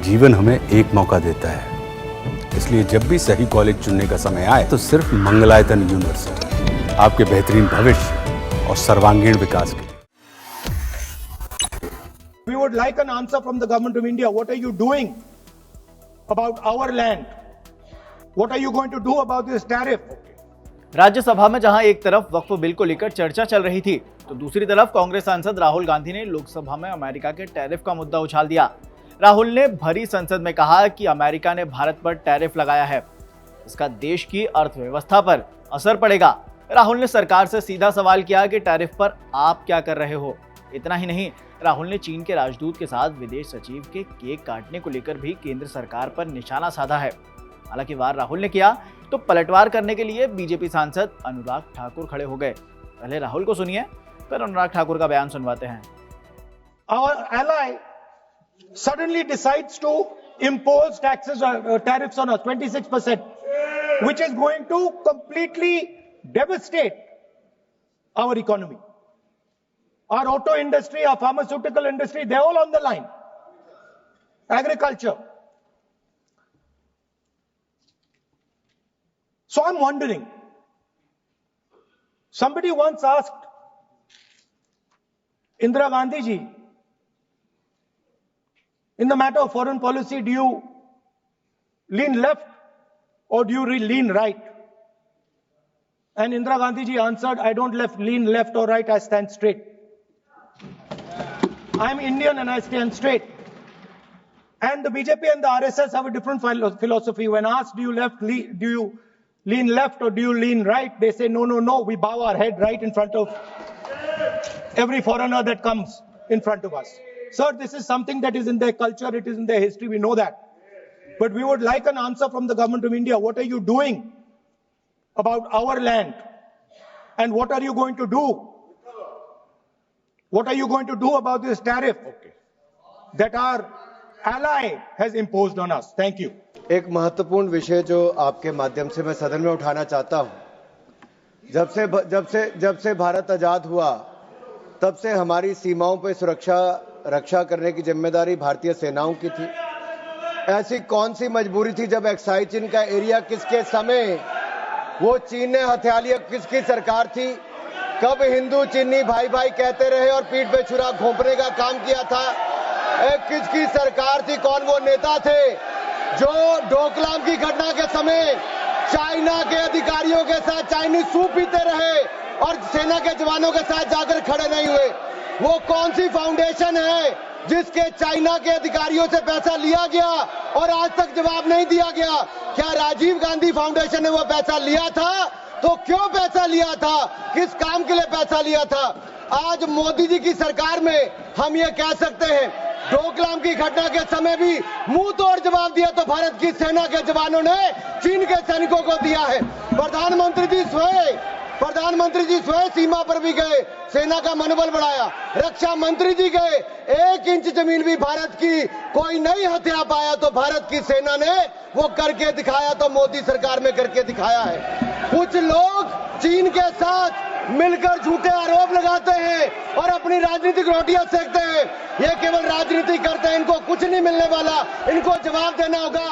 जीवन हमें एक मौका देता है, इसलिए जब भी सही कॉलेज चुनने का समय आए तो सिर्फ मंगलायतन यूनिवर्सिटी आपके बेहतरीन भविष्य और सर्वांगीण विकास के लिए। We would like an answer from the government of India. What are you doing about our land? What are you going to do about this tariff? Rajya Sabha में जहां एक तरफ वक्फ बिल को लेकर चर्चा चल रही थी, तो दूसरी तरफ कांग्रेस सांसद राहुल गांधी ने लोकसभा में अमेरिका के टैरिफ का मुद्दा उछाल दिया। राहुल ने भरी संसद में कहा कि अमेरिका ने भारत पर टैरिफ लगाया है, इसका देश की अर्थव्यवस्था पर असर पड़ेगा। राहुल ने सरकार से सीधा सवाल किया कि टैरिफ पर आप क्या कर रहे हो। इतना ही नहीं, राहुल ने चीन के राजदूत के साथ विदेश सचिव के केक काटने को लेकर भी केंद्र सरकार पर निशाना साधा है। हालांकि वार राहुल ने किया तो पलटवार करने के लिए बीजेपी सांसद अनुराग ठाकुर खड़े हो गए। पहले राहुल को सुनिए, फिर अनुराग ठाकुर का बयान सुनवाते हैं। Our ally suddenly decides to impose tariffs on us, 26%, which is going to completely devastate our economy. Our auto industry, our pharmaceutical industry, they're all on the line. Agriculture. So I'm wondering, somebody once asked Indira Gandhi ji, in the matter of foreign policy, do you lean left or do you lean right? And Indira Gandhi ji answered, I don't lean left or right, I stand straight. I'm Indian and I stand straight. And the BJP and the RSS have a different philosophy. When asked, do you lean left or do you lean right? They say, no, we bow our head right in front of every foreigner that comes in front of us. Sir, this is something that is in their culture, it is in their history, we know that. But we would like an answer from the government of India. What are you doing about our land? And what are you going to do? What are you going to do about this tariff that our ally has imposed on us? Thank you. एक महत्वपूर्ण विषय जो आपके माध्यम से मैं सदन में उठाना चाहता हूं, जब से भारत आजाद हुआ तब से हमारी सीमाओं पर रक्षा करने की जिम्मेदारी भारतीय सेनाओं की थी। ऐसी कौन सी मजबूरी थी जब एक्साइज चीन का एरिया किसके समय वो चीन ने हथिया लिया? किसकी सरकार थी? कब हिंदू चीनी भाई भाई कहते रहे और पीठ पे छुरा घोंपने का काम किया था? किसकी सरकार थी? कौन वो नेता थे जो डोकलाम की घटना के समय चाइना के अधिकारियों के साथ चाइनीज सूप पीते रहे और सेना के जवानों के साथ जाकर खड़े नहीं हुए? वो कौन सी फाउंडेशन है जिसके चाइना के अधिकारियों से पैसा लिया गया और आज तक जवाब नहीं दिया गया? क्या राजीव गांधी फाउंडेशन ने वो पैसा लिया था? तो क्यों पैसा लिया था? किस काम के लिए पैसा लिया था? आज मोदी जी की सरकार में हम ये कह सकते हैं, डोकलाम की घटना के समय भी मुंह तोड़ जवाब दिया तो भारत की सेना के जवानों ने चीन के सैनिकों को दिया है। प्रधानमंत्री जी स्वयं सीमा पर भी गए, सेना का मनोबल बढ़ाया। रक्षा मंत्री जी गए, 1 इंच जमीन भी भारत की कोई नहीं हथिया पाया तो भारत की सेना ने वो करके दिखाया, तो मोदी सरकार में करके दिखाया है। कुछ लोग चीन के साथ मिलकर झूठे आरोप लगाते हैं और अपनी राजनीतिक रोटियां सेकते हैं। ये केवल राजनीति करते हैं, इनको कुछ नहीं मिलने वाला, इनको जवाब देना होगा।